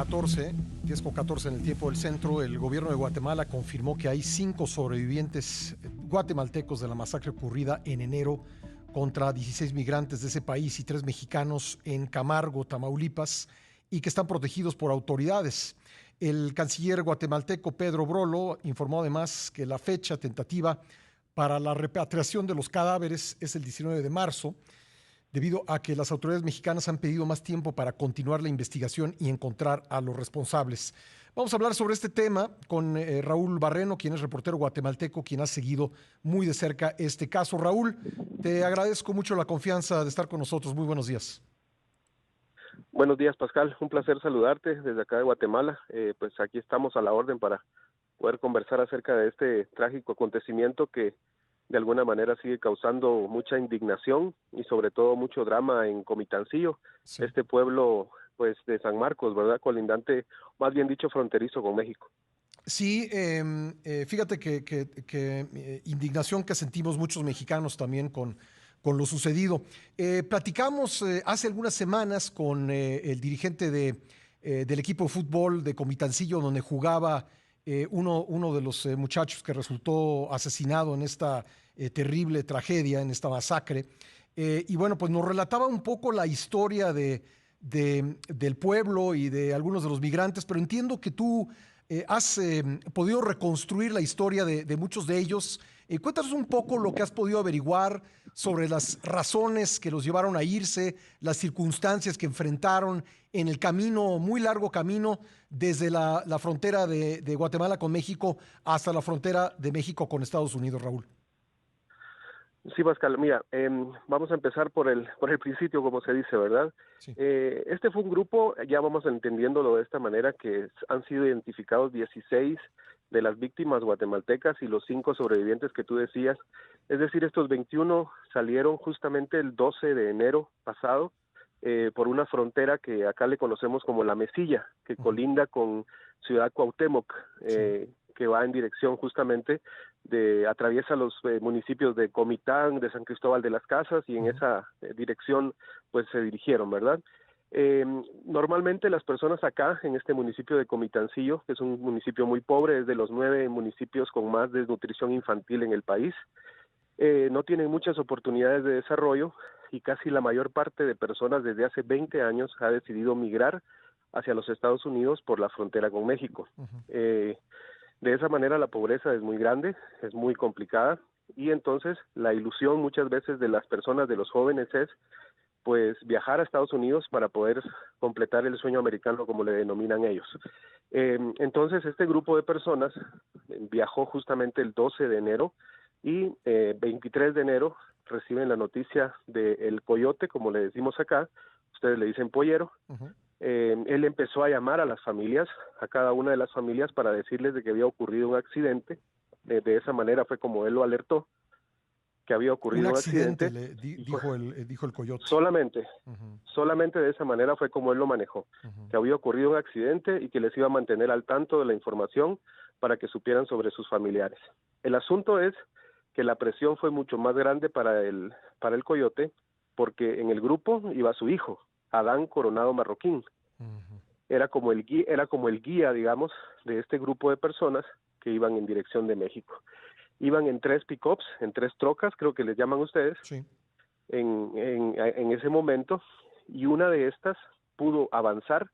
14, 10:14 en el tiempo del centro, el gobierno de Guatemala confirmó que hay 5 sobrevivientes guatemaltecos de la masacre ocurrida en enero contra 16 migrantes de ese país y 3 mexicanos en Camargo, Tamaulipas, y que están protegidos por autoridades. El canciller guatemalteco Pedro Brolo informó además que la fecha tentativa para la repatriación de los cadáveres es el 19 de marzo, debido a que las autoridades mexicanas han pedido más tiempo para continuar la investigación y encontrar a los responsables. Vamos a hablar sobre este tema con Raúl Barreno, quien es reportero guatemalteco, quien ha seguido muy de cerca este caso. Raúl, te agradezco mucho la confianza de estar con nosotros. Muy buenos días. Buenos días, Pascal. Un placer saludarte desde acá de Guatemala. Pues aquí estamos a la orden para poder conversar acerca de este trágico acontecimiento que de alguna manera sigue causando mucha indignación y sobre todo mucho drama en Comitancillo, Sí. este pueblo pues de San Marcos, ¿verdad? Colindante, más bien dicho, fronterizo con México. Sí, fíjate indignación que sentimos muchos mexicanos también con lo sucedido. Platicamos hace algunas semanas con el dirigente del equipo de fútbol de Comitancillo, donde jugaba uno de los muchachos que resultó asesinado en esta terrible tragedia, en esta masacre. Y bueno, pues nos relataba un poco la historia del pueblo y de algunos de los migrantes, pero entiendo que tú has podido reconstruir la historia de muchos de ellos. Cuéntanos un poco lo que has podido averiguar sobre las razones que los llevaron a irse, las circunstancias que enfrentaron en el camino, muy largo camino, desde la frontera de Guatemala con México hasta la frontera de México con Estados Unidos, Raúl. Sí, Pascal, mira, vamos a empezar por el principio, como se dice, ¿verdad? Sí. Este fue un grupo, ya vamos entendiéndolo de esta manera, que han sido identificados 16 de las víctimas guatemaltecas y los 5 sobrevivientes que tú decías. Es decir, estos 21 salieron justamente el 12 de enero pasado por una frontera que acá le conocemos como La Mesilla, que Ujú. colinda con Ciudad Cuauhtémoc, Sí. que va en dirección justamente atraviesa los municipios de Comitán, de San Cristóbal de las Casas, y en Ujú. esa dirección pues se dirigieron, ¿verdad? Eh, Normalmente las personas acá en este municipio de Comitancillo, que es un municipio muy pobre, es de los 9 municipios con más desnutrición infantil en el país, no tienen muchas oportunidades de desarrollo y casi la mayor parte de personas desde hace 20 años ha decidido migrar hacia los Estados Unidos por la frontera con México. Ujú. De esa manera la pobreza es muy grande, es muy complicada, y entonces la ilusión muchas veces de las personas, de los jóvenes, es pues viajar a Estados Unidos para poder completar el sueño americano, como le denominan ellos. Entonces este grupo de personas viajó justamente el 12 de enero y 23 de enero reciben la noticia del coyote, como le decimos acá, ustedes le dicen pollero. Ujú. Él empezó a llamar a las familias, a cada una de las familias, para decirles de que había ocurrido un accidente. De esa manera fue como él lo alertó, que había Un ocurrido un accidente, accidente, y fue dijo el coyote. solamente, Ujú. solamente de esa manera fue como él lo manejó, Ujú. que había ocurrido un accidente y que les iba a mantener al tanto de la información para que supieran sobre sus familiares. El asunto es que la presión fue mucho más grande para el coyote, porque en el grupo iba su hijo, Adán Coronado Marroquín. Ujú. Era como el guía, digamos, de este grupo de personas que iban en dirección de México. Iban en 3 pick-ups, en 3 trocas, creo que les llaman ustedes, Sí. en ese momento, y una de estas pudo avanzar,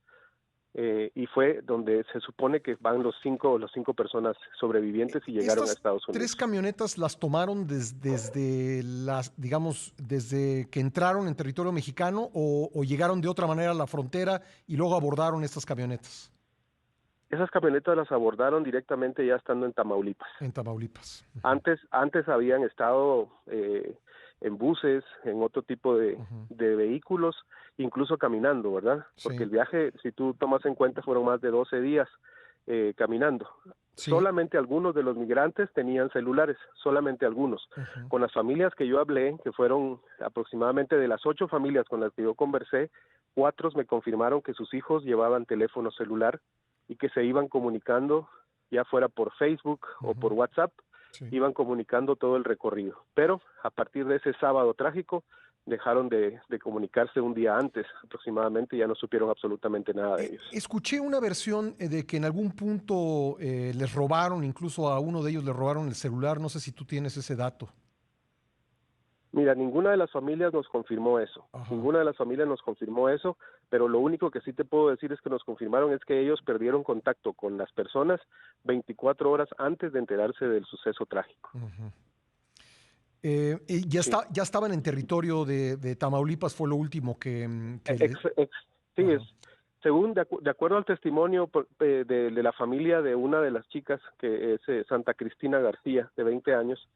y fue donde se supone que van los cinco personas sobrevivientes y llegaron a Estas Estados tres Unidos. camionetas las tomaron desde las, digamos, desde que entraron en territorio mexicano o llegaron de otra manera a la frontera y luego abordaron estas camionetas Esas camionetas las abordaron directamente ya estando en Tamaulipas. en Tamaulipas. Ujú. Antes habían estado en buses, en otro tipo Ujú. de vehículos, incluso caminando, ¿verdad? Porque Sí, el viaje, si tú tomas en cuenta, fueron más de 12 días caminando. sí. Solamente algunos de los migrantes tenían celulares, solamente algunos. Ujú. Con las familias que yo hablé, que fueron aproximadamente de las 8 familias con las que yo conversé, 4 me confirmaron que sus hijos llevaban teléfono celular y que se iban comunicando, ya fuera por Facebook o Ujú. por WhatsApp, Sí. iban comunicando todo el recorrido. Pero a partir de ese sábado trágico, dejaron de comunicarse un día antes aproximadamente, ya no supieron absolutamente nada de ellos. Escuché una versión de que en algún punto les robaron, incluso a uno de ellos le robaron el celular. No sé si tú tienes ese dato. Mira, ninguna de las familias nos confirmó eso, Ajá. ninguna de las familias nos confirmó eso, pero lo único que sí te puedo decir es que nos confirmaron es que ellos perdieron contacto con las personas 24 horas antes de enterarse del suceso trágico. Ujú. Y Sí. ya estaban en territorio de Tamaulipas, fue lo último que Ex, ex, sí, Ajá. según de acuerdo al testimonio de la familia de una de las chicas, que es Santa Cristina García, de 20 años,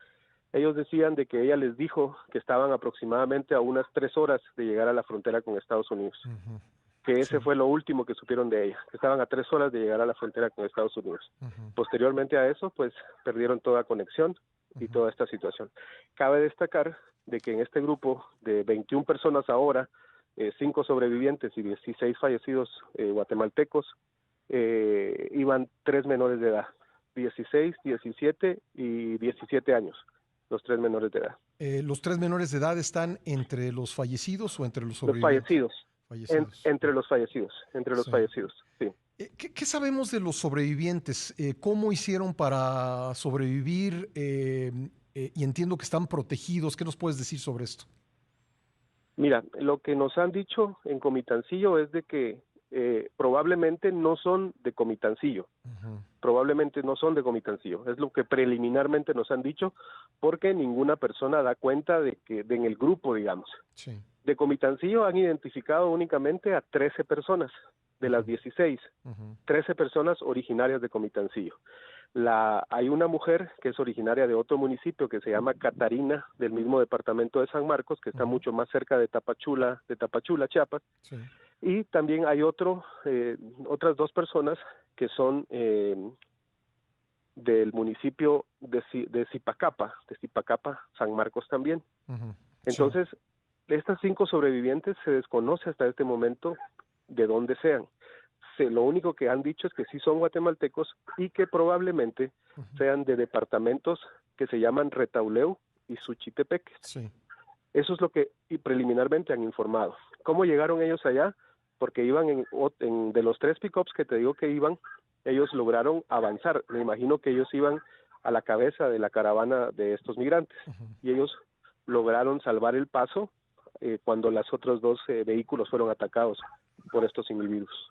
ellos decían de que ella les dijo que estaban aproximadamente a unas 3 horas de llegar a la frontera con Estados Unidos, Ujú. que Sí. ese fue lo último que supieron de ella, que estaban a 3 horas de llegar a la frontera con Estados Unidos. Ujú. Posteriormente a eso, pues perdieron toda conexión y Ujú. toda esta situación. Cabe destacar de que en este grupo de 21 personas ahora, 5 sobrevivientes y 16 fallecidos guatemaltecos, iban 3 menores de edad, 16, 17 y 17 años, los 3 menores de edad. ¿Los tres menores de edad están entre los fallecidos o entre los Los sobrevivientes? fallecidos, Fallecidos. entre los Sí. fallecidos, sí. ¿Qué sabemos de los sobrevivientes? ¿Cómo hicieron para sobrevivir? Y entiendo que están protegidos. ¿Qué nos puedes decir sobre esto? Mira, lo que nos han dicho en Comitancillo es de que probablemente no son de Comitancillo, Ujú. probablemente no son de Comitancillo, es lo que preliminarmente nos han dicho, porque ninguna persona da cuenta de que en el grupo, digamos. Sí. De Comitancillo han identificado únicamente a 13 personas de las Ujú. 16, Ujú. 13 personas originarias de Comitancillo. Hay una mujer que es originaria de otro municipio que se llama Catarina, del mismo departamento de San Marcos, que está Ujú. mucho más cerca de Tapachula, Chiapas, Sí. y también hay otras 2 personas que son del municipio de Zipacapa, San Marcos también. Ujú. Sí. Entonces, estas 5 sobrevivientes se desconoce hasta este momento de dónde sean. Lo único que han dicho es que sí son guatemaltecos y que probablemente Ujú. sean de departamentos que se llaman Retauleu y Suchitepeques. Sí. Eso es lo que preliminarmente han informado. ¿Cómo llegaron ellos allá? Porque iban de los 3 pickups que te digo que iban, ellos lograron avanzar. Me imagino que ellos iban a la cabeza de la caravana de estos migrantes Ujú. y ellos lograron salvar el paso cuando los otros 2 vehículos fueron atacados por estos individuos.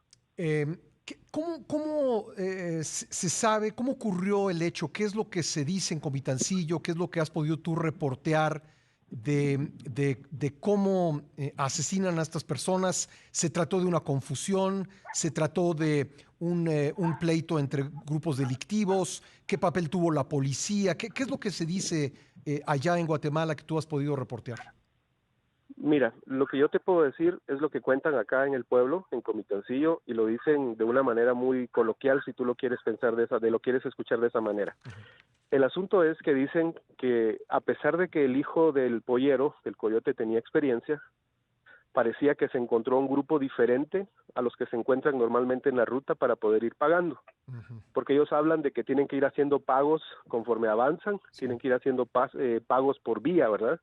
¿Cómo se sabe, cómo ocurrió el hecho? ¿Qué es lo que se dice en Comitancillo? ¿Qué es lo que has podido tú reportear de cómo asesinan a estas personas? ¿Se trató de una confusión? ¿Se trató de un pleito entre grupos delictivos? ¿Qué papel tuvo la policía? ¿Qué es lo que se dice allá en Guatemala que tú has podido reportear? Mira, lo que yo te puedo decir es lo que cuentan acá en el pueblo, en Comitancillo, y lo dicen de una manera muy coloquial, si tú lo quieres pensar lo quieres escuchar de esa manera. Ujú. El asunto es que dicen que a pesar de que el hijo del pollero, del coyote, tenía experiencia, parecía que se encontró un grupo diferente a los que se encuentran normalmente en la ruta para poder ir pagando, Ujú. porque ellos hablan de que tienen que ir haciendo pagos conforme avanzan, Sí. tienen que ir haciendo pagos por vía, ¿verdad?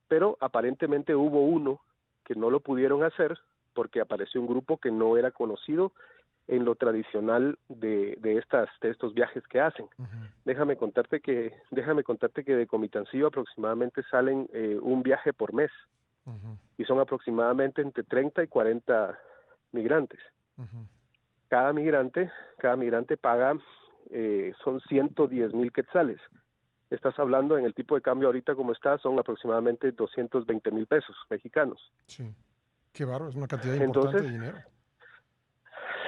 Pero aparentemente hubo uno que no lo pudieron hacer porque apareció un grupo que no era conocido en lo tradicional de estos viajes que hacen. Ujú. Déjame contarte que de Comitancillo aproximadamente salen un viaje por mes Ujú. y son aproximadamente entre 30 y 40 migrantes. Ujú. Cada migrante paga, son 110,000 quetzales. Estás hablando en el tipo de cambio ahorita como está, son aproximadamente 220,000 pesos mexicanos. Sí. Qué bárbaro, es una cantidad importante Entonces, de dinero.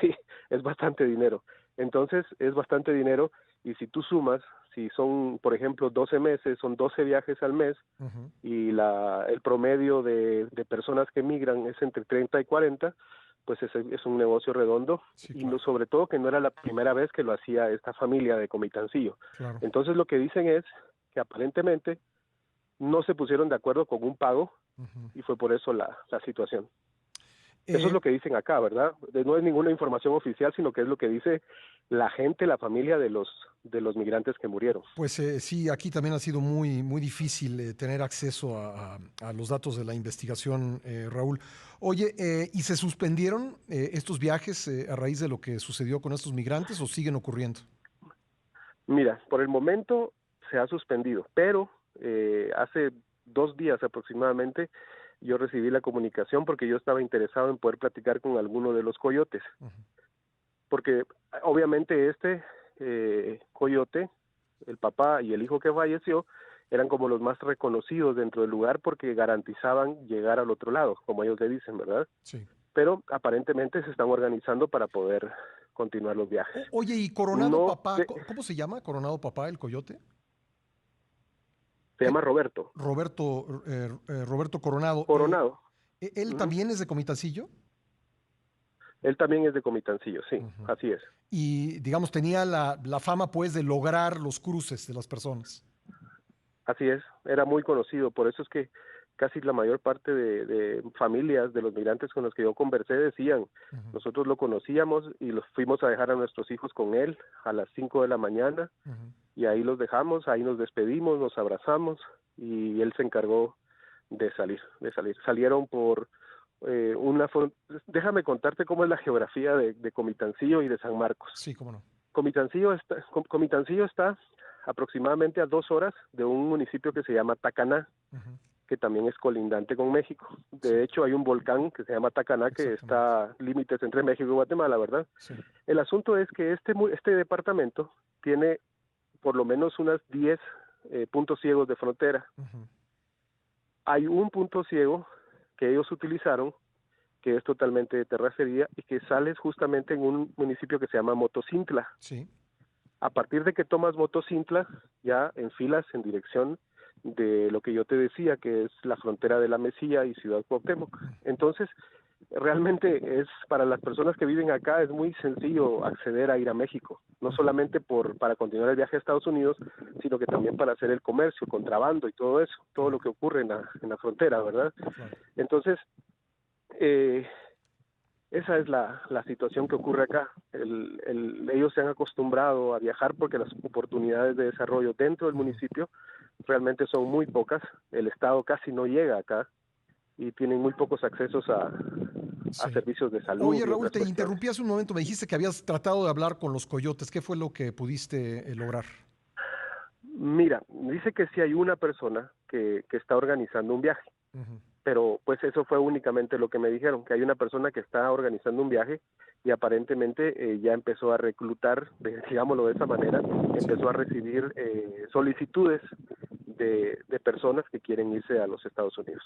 sí, es bastante dinero. Entonces, es bastante dinero y si tú sumas, si son, por ejemplo, 12 meses, son 12 viajes al mes Ujú. y el promedio de personas que migran es entre 30 y 40, pues es un negocio redondo Sí, y claro, sobre todo que no era la primera vez que lo hacía esta familia de Comitancillo. claro. Entonces, lo que dicen es que aparentemente no se pusieron de acuerdo con un pago Ujú. y fue por eso la situación. Eso es Eh, lo que dicen acá, ¿verdad? No es ninguna información oficial, sino que es lo que dice la gente, la familia de los migrantes que murieron. Pues sí, aquí también ha sido muy difícil tener acceso a los datos de la investigación, Raúl. Oye, ¿y se suspendieron estos viajes a raíz de lo que sucedió con estos migrantes o siguen ocurriendo? Mira, por el momento se ha suspendido, pero hace 2 días aproximadamente yo recibí la comunicación porque yo estaba interesado en poder platicar con alguno de los coyotes, Ujú, porque obviamente este coyote, el papá y el hijo que falleció, eran como los más reconocidos dentro del lugar porque garantizaban llegar al otro lado, como ellos le dicen, ¿verdad? sí. Pero aparentemente se están organizando para poder continuar los viajes. Oye, ¿y Coronado No, Papá, cómo se llama? ¿Coronado Papá, el coyote? se llama Roberto. Roberto Coronado. Coronado. ¿Él Ujú. también es de Comitancillo? Él también es de Comitancillo, sí, Ujú. así es. Y, digamos, tenía la fama, pues, de lograr los cruces de las personas. Así es, era muy conocido, por eso es que casi la mayor parte de familias de los migrantes con los que yo conversé decían, Ujú, nosotros lo conocíamos y los fuimos a dejar a nuestros hijos con él a las 5 de la mañana ujú. y ahí los dejamos, ahí nos despedimos, nos abrazamos y él se encargó de salir, de salir. Salieron por déjame contarte cómo es la geografía de Comitancillo y de San Marcos. Sí, cómo no. Comitancillo está aproximadamente a 2 horas de un municipio que se llama Tacaná, Ujú, que también es colindante con México. sí, De hecho, hay un volcán que se llama Tacaná que exactamente. está límites entre México y Guatemala, ¿verdad? Sí. El asunto es que este departamento tiene por lo menos unas 10 puntos ciegos de frontera. Ujú, Hay un punto ciego que ellos utilizaron que es totalmente de terracería y que sale justamente en un municipio que se llama Motocintla. sí. A partir de que tomas Motocintla, ya enfilas en dirección de lo que yo te decía, que es la frontera de la Mesilla y Ciudad Cuauhtémoc. Mm, Entonces, realmente es para las personas que viven acá es muy sencillo acceder a ir a México, no ujú, solamente para continuar el viaje a Estados Unidos, sino que también para hacer el comercio, contrabando y todo eso, todo claro, lo que ocurre en la frontera, ¿verdad? claro. Entonces, eh, esa es la situación que ocurre acá. Ellos se han acostumbrado a viajar porque las oportunidades de desarrollo dentro del Ujú, municipio realmente son muy pocas. El Estado casi no llega acá y tienen muy pocos accesos a sí. servicios de salud Oye, y Raúl, otras te cuestiones. interrumpí hace un momento. Me dijiste que habías tratado de hablar con los coyotes. ¿Qué fue lo que pudiste lograr? Mira, dice que sí hay una persona que está organizando un viaje, Ujú, pero pues eso fue únicamente lo que me dijeron, que hay una persona que está organizando un viaje y aparentemente ya empezó a reclutar, digámoslo de esa manera, sí. empezó a recibir solicitudes de personas que quieren irse a los Estados Unidos.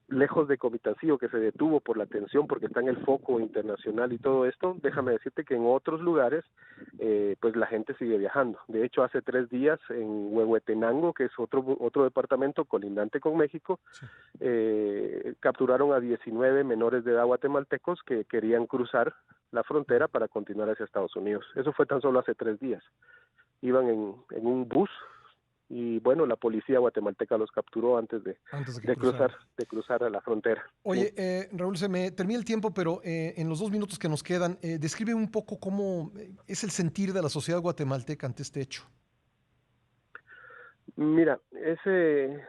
Lejos de Comitancillo, que se detuvo por la tensión, porque está en el foco internacional y todo esto, Ujú, déjame decirte que en otros lugares, pues la gente sigue viajando. De hecho, hace 3 días en Huehuetenango, que es otro departamento colindante con México, sí. capturaron a 19 menores de edad guatemaltecos que querían cruzar la Ujú. frontera para continuar hacia Estados Unidos. Eso fue tan solo hace 3 días. Iban en un bus y bueno, la policía guatemalteca los capturó antes Antes de que de cruzaran. cruzar a la frontera. Sí. Oye, Raúl, se me termina el tiempo, pero en los 2 minutos que nos quedan, describe un poco cómo es el sentir de la sociedad guatemalteca ante este hecho. Mira, ese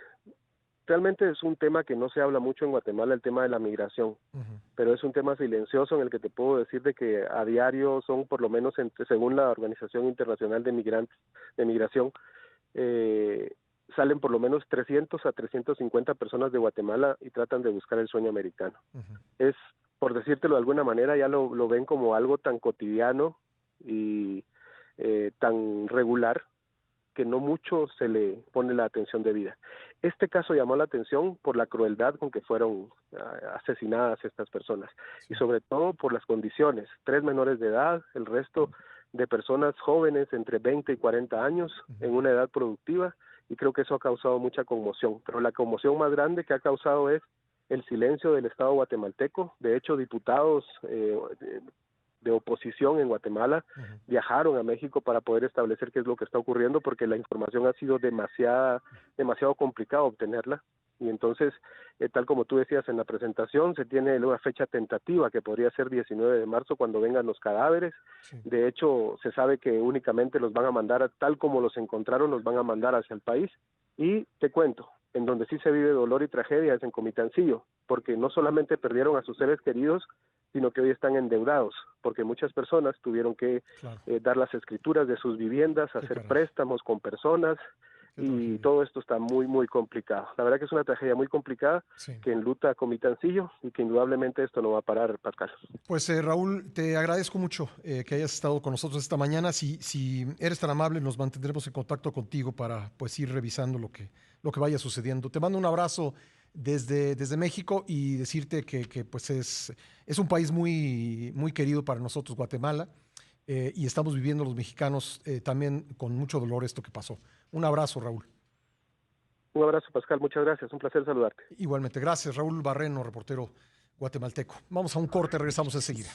realmente es un tema que no se habla mucho en Guatemala, el tema de la migración, Ujú, pero es un tema silencioso en el que te puedo decir de que a diario son por lo menos según la Organización Internacional de Migrantes de Migración, eh, salen por lo menos 300 a 350 personas de Guatemala y tratan de buscar el sueño americano. ujú, Es, por decírtelo de alguna manera, ya lo ven como algo tan cotidiano y tan regular que no mucho se le pone la atención debida. Este caso llamó la atención por la crueldad con que fueron asesinadas estas personas y sí. sobre todo por las condiciones. 3 menores de edad, el resto de personas jóvenes entre 20 y 40 años Ujú, en una edad productiva y creo que eso ha causado mucha conmoción. Pero la conmoción más grande que ha causado es el silencio del Estado guatemalteco. De hecho, diputados de oposición en Guatemala ujú. viajaron a México para poder establecer qué es lo que está ocurriendo porque la información ha sido demasiado complicado obtenerla Y entonces, tal como tú decías en la presentación, se tiene una fecha tentativa que podría ser 19 de marzo cuando vengan los cadáveres. Sí. De hecho, se sabe que únicamente los van a mandar, tal como los encontraron, los van a mandar hacia el país. Y te cuento, en donde sí se vive dolor y tragedia es en Comitancillo, porque no solamente perdieron a sus seres queridos, sino que hoy están endeudados, porque muchas personas tuvieron que Claro. dar las escrituras de sus viviendas, Qué hacer caray. préstamos con personas, Qué y tragedia. todo esto está muy, muy complicado. La verdad que es una tragedia muy complicada Sí. que enluta a Comitancillo y que indudablemente esto no va a parar, Pascal. Pues Raúl, te agradezco mucho que hayas estado con nosotros esta mañana. Si eres tan amable, nos mantendremos en contacto contigo para pues ir revisando lo que vaya sucediendo. Te mando un abrazo desde México y decirte que pues es un país muy, muy querido para nosotros, Guatemala, y estamos viviendo los mexicanos también con mucho dolor esto que pasó. Un abrazo, Raúl. Un abrazo, Pascal, muchas gracias, un placer saludarte. Igualmente, gracias, Raúl Barreno, reportero guatemalteco. Vamos a un corte, regresamos enseguida.